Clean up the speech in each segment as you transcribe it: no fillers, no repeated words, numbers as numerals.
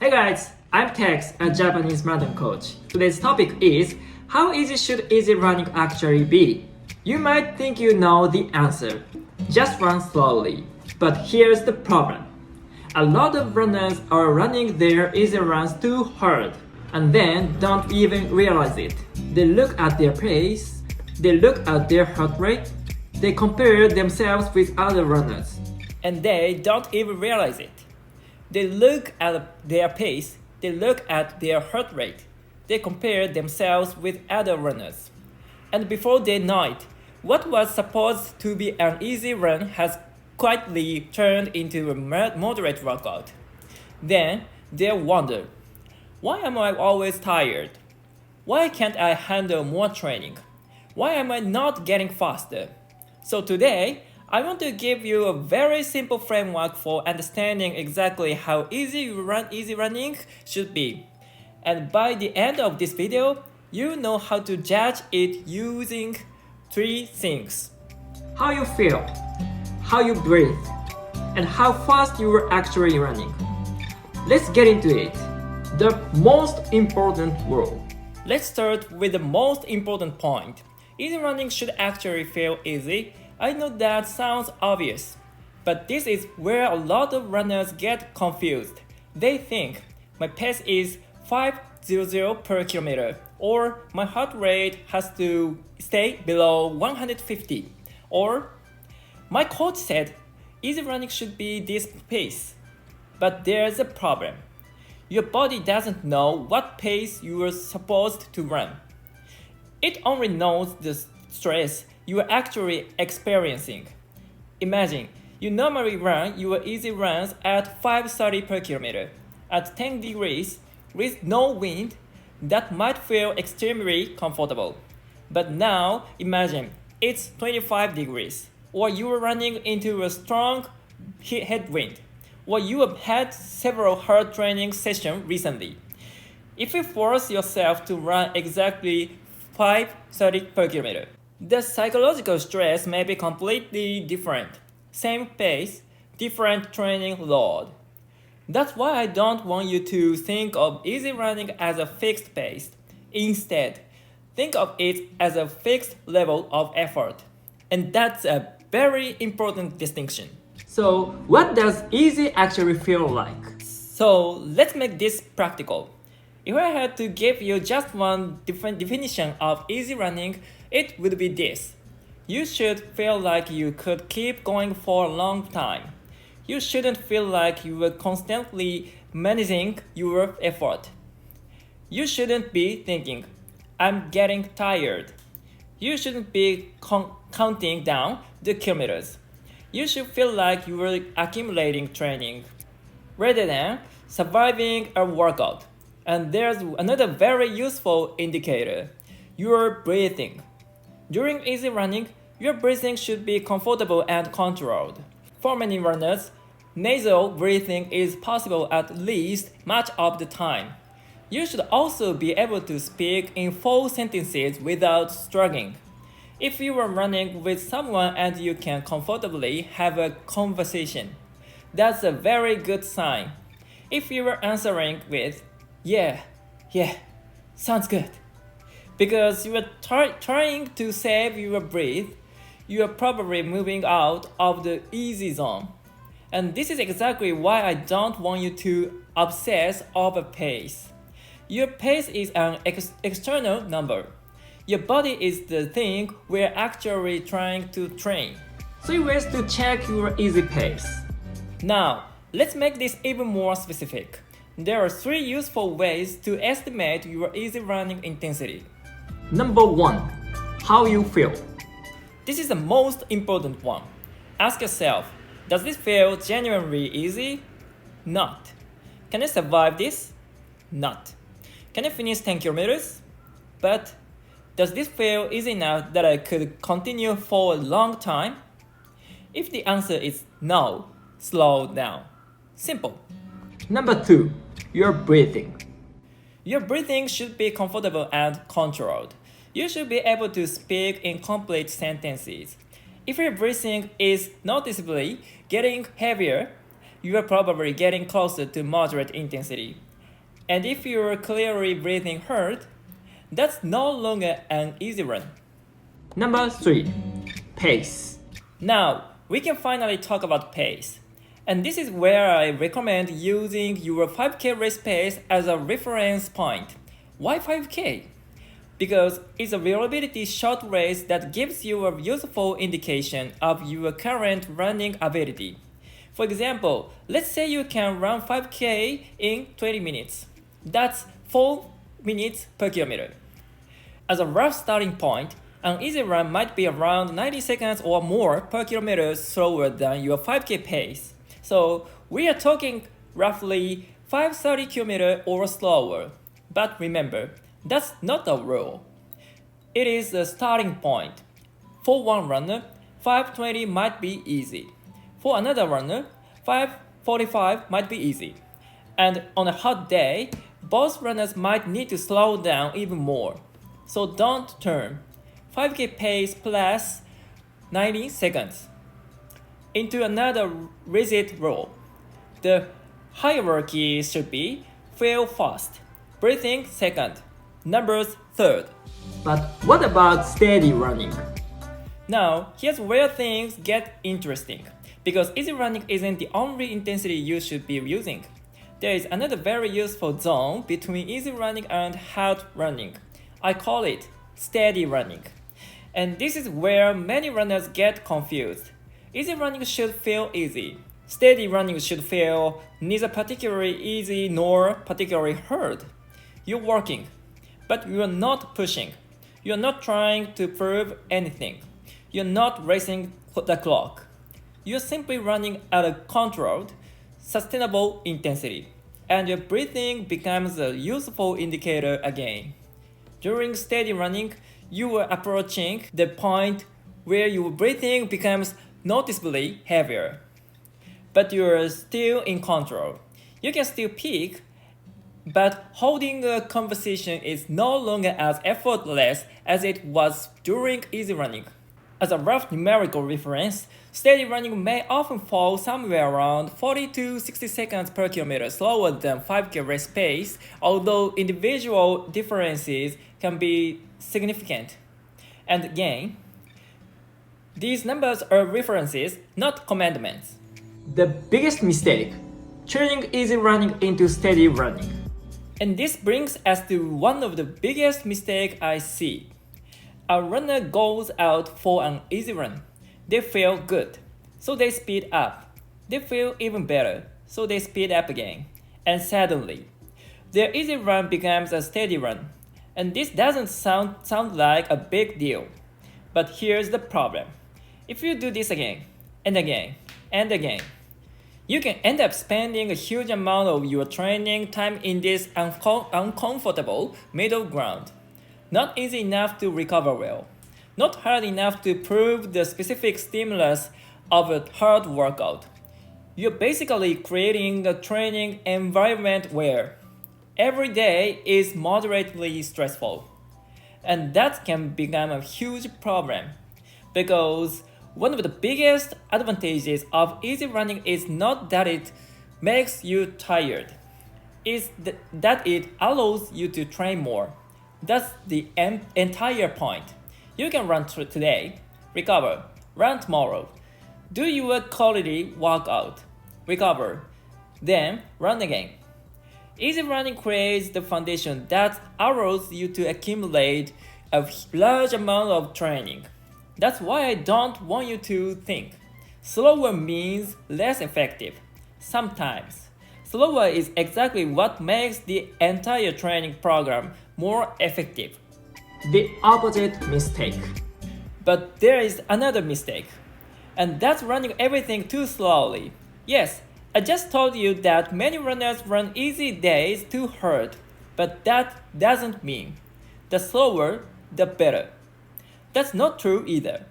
Hey guys, I'm Tex, a Japanese marathon coach. Today's topic is how easy should easy running actually be? You might think you know the answer. Just run slowly. But here's the problem. A lot of runners are running their easy runs too hard and then don't even realize it. They look at their pace, they look at their heart rate, they compare themselves with other runners, and they don't even realize it. They look at their pace, they look at their heart rate, they compare themselves with other runners. And before they know it, what was supposed to be an easy run has quietly turned into a moderate workout. Then they wonder, why am I always tired? Why can't I handle more training? Why am I not getting faster? So today, I want to give you a very simple framework for understanding exactly how easy running should be. And by the end of this video, you know how to judge it using 3 things. How you feel, how you breathe, and how fast you are actually running. Let's get into it. The most important rule. Let's start with the most important point. Easy running should actually feel easy. I know that sounds obvious, but this is where a lot of runners get confused. They think my pace is 500 per kilometer, or my heart rate has to stay below 150, or my coach said easy running should be this pace. But there's a problem. Your body doesn't know what pace you are supposed to run. It only knows the stress you are actually experiencing. Imagine you normally run your easy runs at 530 per kilometer at 10 degrees with no wind. That might feel extremely comfortable. But now imagine it's 25 degrees, or you are running into a strong headwind, or you have had several hard training sessions recently. If you force yourself to run exactly 530 per kilometer, the psychological stress may be completely different. Same pace, different training load. That's why I don't want you to think of easy running as a fixed pace. Instead, think of it as a fixed level of effort. And that's a very important distinction. So, what does easy actually feel like? So, let's make this practical. If I had to give you just one different definition of easy running, it would be this. You should feel like you could keep going for a long time. You shouldn't feel like you are constantly managing your effort. You shouldn't be thinking, I'm getting tired. You shouldn't be counting down the kilometers. You should feel like you are accumulating training rather than surviving a workout. And there's another very useful indicator, your breathing. During easy running, your breathing should be comfortable and controlled. For many runners, nasal breathing is possible at least much of the time. You should also be able to speak in full sentences without struggling. If you are running with someone and you can comfortably have a conversation, that's a very good sign. If you are answering with, yeah, sounds good, because you are trying to save your breath, you are probably moving out of the easy zone. And this is exactly why I don't want you to obsess over pace. Your pace is an external number. Your body is the thing we're actually trying to train. 3 ways to check your easy pace. Now, let's make this even more specific. There are 3 useful ways to estimate your easy running intensity. Number 1. How you feel. This is the most important one. Ask yourself, does this feel genuinely easy? Not. Can I survive this? Not. Can I finish 10 kilometers? But does this feel easy enough that I could continue for a long time? If the answer is no, slow down. Simple. Number 2. Your breathing. Your breathing should be comfortable and controlled. You should be able to speak in complete sentences. If your breathing is noticeably getting heavier, you are probably getting closer to moderate intensity. And if you're clearly breathing hard, that's no longer an easy run. Number 3. Pace. Now, we can finally talk about pace. And this is where I recommend using your 5K race pace as a reference point. Why 5K? Because it's a reliability short race that gives you a useful indication of your current running ability. For example, let's say you can run 5K in 20 minutes. That's 4 minutes per kilometer. As a rough starting point, an easy run might be around 90 seconds or more per kilometer slower than your 5K pace. So we are talking roughly 530 km or slower. But remember, that's not a rule. It is a starting point. For one runner, 520 might be easy. For another runner, 545 might be easy. And on a hot day, both runners might need to slow down even more. So don't turn 5K pace plus 90 seconds into another rigid rule. The hierarchy should be feel fast, breathing second, numbers third. But what about steady running? Now, here's where things get interesting, because easy running isn't the only intensity you should be using. There is another very useful zone between easy running and hard running. I call it steady running. And this is where many runners get confused. Easy running should feel easy. Steady running should feel neither particularly easy nor particularly hard. You're working, but you're not pushing. You're not trying to prove anything. You're not racing the clock. You're simply running at a controlled, sustainable intensity, and your breathing becomes a useful indicator again. During steady running, you are approaching the point where your breathing becomes noticeably heavier. But you're still in control. You can still peak, but holding a conversation is no longer as effortless as it was during easy running. As a rough numerical reference, steady running may often fall somewhere around 40 to 60 seconds per kilometer slower than 5K race pace, although individual differences can be significant. And again, these numbers are references, not commandments. The biggest mistake, turning easy running into steady running. And this brings us to one of the biggest mistakes I see. A runner goes out for an easy run. They feel good, so they speed up. They feel even better, so they speed up again. And suddenly, their easy run becomes a steady run. And this doesn't sound like a big deal. But here's the problem. If you do this again, and again, and again, you can end up spending a huge amount of your training time in this uncomfortable middle ground. Not easy enough to recover well. Not hard enough to prove the specific stimulus of a hard workout. You're basically creating a training environment where every day is moderately stressful. And that can become a huge problem, because one of the biggest advantages of easy running is not that it makes you tired, it's that it allows you to train more. That's the entire point. You can run today, recover, run tomorrow, do your quality workout, recover, then run again. Easy running creates the foundation that allows you to accumulate a large amount of training. That's why I don't want you to think slower means less effective. Sometimes, slower is exactly what makes the entire training program more effective. The opposite mistake. But there is another mistake, and that's running everything too slowly. Yes, I just told you that many runners run easy days too hard, but that doesn't mean the slower, the better. That's not true either.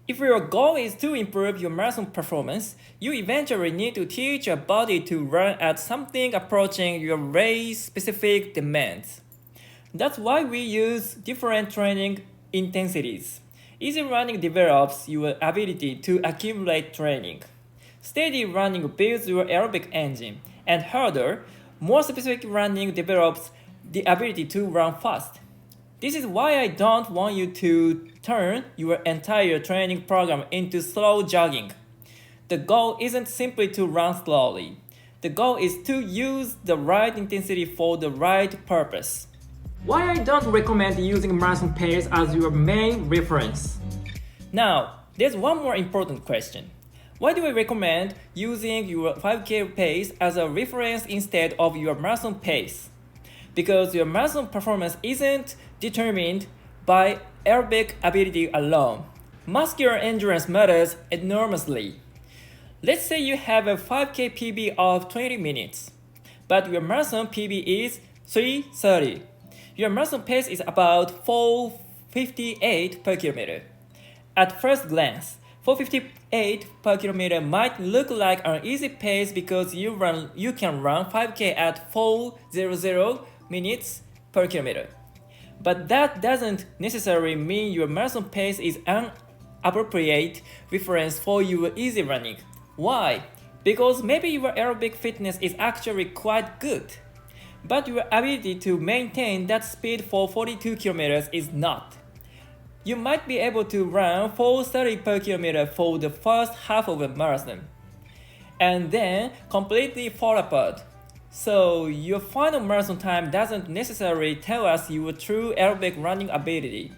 If your goal is to improve your marathon performance, you eventually need to teach your body to run at something approaching your race-specific demands. That's why we use different training intensities. Easy running develops your ability to accumulate training. Steady running builds your aerobic engine, and harder, more specific running develops the ability to run fast. This is why I don't want you to turn your entire training program into slow jogging. The goal isn't simply to run slowly. The goal is to use the right intensity for the right purpose. Why I don't recommend using marathon pace as your main reference? Now, there's one more important question. Why do I recommend using your 5K pace as a reference instead of your marathon pace? Because your marathon performance isn't determined by aerobic ability alone. Muscular endurance matters enormously. Let's say you have a 5K PB of 20 minutes, but your marathon PB is 3:30. Your marathon pace is about 4:58 per kilometer. At first glance, 4:58 per kilometer might look like an easy pace because you can run 5K at 4:00 minutes per kilometer. But that doesn't necessarily mean your marathon pace is an appropriate reference for your easy running. Why? Because maybe your aerobic fitness is actually quite good, but your ability to maintain that speed for 42 kilometers is not. You might be able to run 4:30 per kilometer for the first half of a marathon, and then completely fall apart. So your final marathon time doesn't necessarily tell us your true aerobic running ability.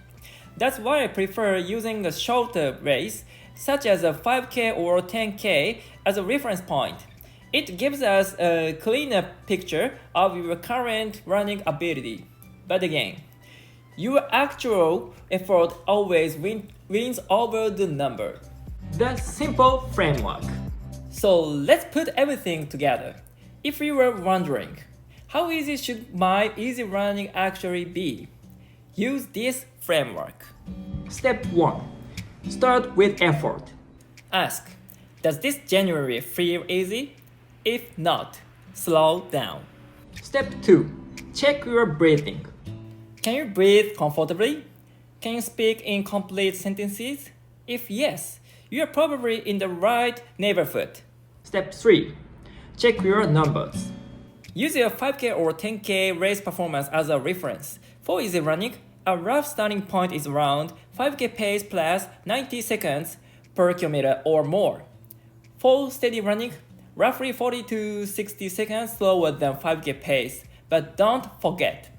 That's why I prefer using a shorter race, such as a 5K or 10K, as a reference point. It gives us a cleaner picture of your current running ability. But again, your actual effort always wins over the number. The simple framework. So let's put everything together. If you were wondering, how easy should my easy running actually be? Use this framework. Step 1. Start with effort. Ask, does this genuinely feel easy? If not, slow down. Step 2. Check your breathing. Can you breathe comfortably? Can you speak in complete sentences? If yes, you are probably in the right neighborhood. Step 3. Check your numbers. Use your 5K or 10K race performance as a reference. For easy running, a rough starting point is around 5K pace plus 90 seconds per kilometer or more. For steady running, roughly 40 to 60 seconds slower than 5K pace. But don't forget,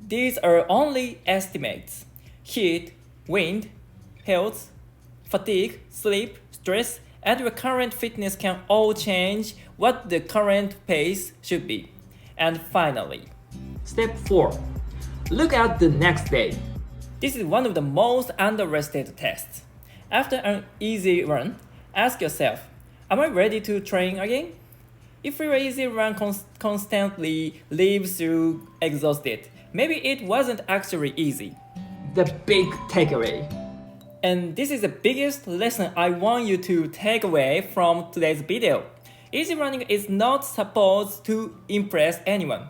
these are only estimates. Heat, wind, health, fatigue, sleep, stress, and your current fitness can all change what the current pace should be. And finally, step 4. Look at the next day. This is one of the most underrated tests. After an easy run, ask yourself, am I ready to train again? If your easy run constantly leaves you exhausted, maybe it wasn't actually easy. The big takeaway. And this is the biggest lesson I want you to take away from today's video. Easy running is not supposed to impress anyone.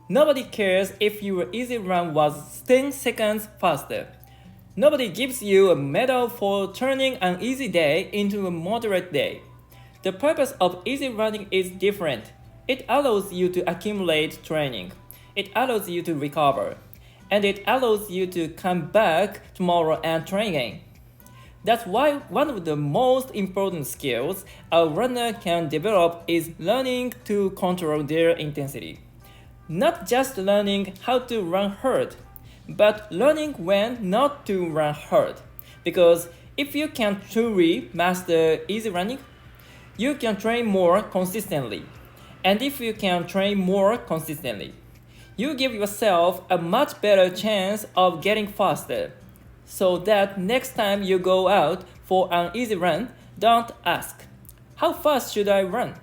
Nobody cares if your easy run was 10 seconds faster. Nobody gives you a medal for turning an easy day into a moderate day. The purpose of easy running is different. It allows you to accumulate training. It allows you to recover. And it allows you to come back tomorrow and train again. That's why one of the most important skills a runner can develop is learning to control their intensity. Not just learning how to run hard, but learning when not to run hard. Because if you can truly master easy running, you can train more consistently. And if you can train more consistently, you give yourself a much better chance of getting faster. So that next time you go out for an easy run, don't ask, how fast should I run?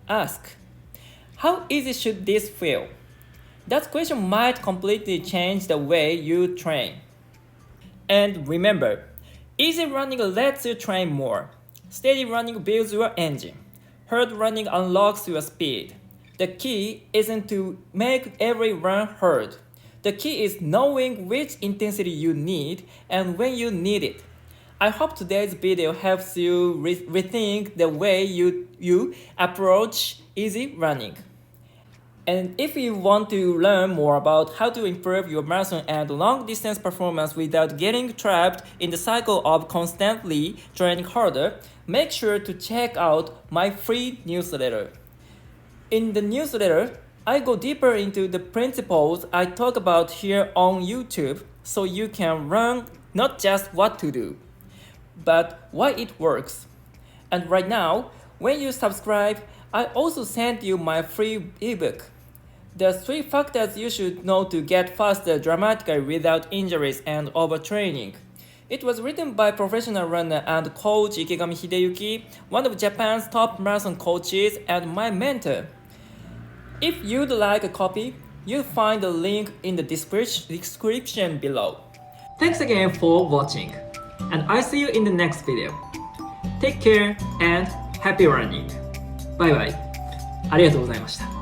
Ask, how easy should this feel? That question might completely change the way you train. And remember, easy running lets you train more. Steady running builds your engine. Hard running unlocks your speed. The key isn't to make every run hard. The key is knowing which intensity you need and when you need it. I hope today's video helps you rethink the way you approach easy running. And if you want to learn more about how to improve your marathon and long distance performance without getting trapped in the cycle of constantly training harder, make sure to check out my free newsletter. In the newsletter, I go deeper into the principles I talk about here on YouTube so you can learn not just what to do, but why it works. And right now, when you subscribe, I also sent you my free ebook. The 3 factors you should know to get faster dramatically without injuries and overtraining. It was written by professional runner and coach Ikegami Hideyuki, one of Japan's top marathon coaches and my mentor. If you'd like a copy, you'll find the link in the description below. Thanks again for watching, and I'll see you in the next video. Take care and happy running. Bye bye. ありがとうございました。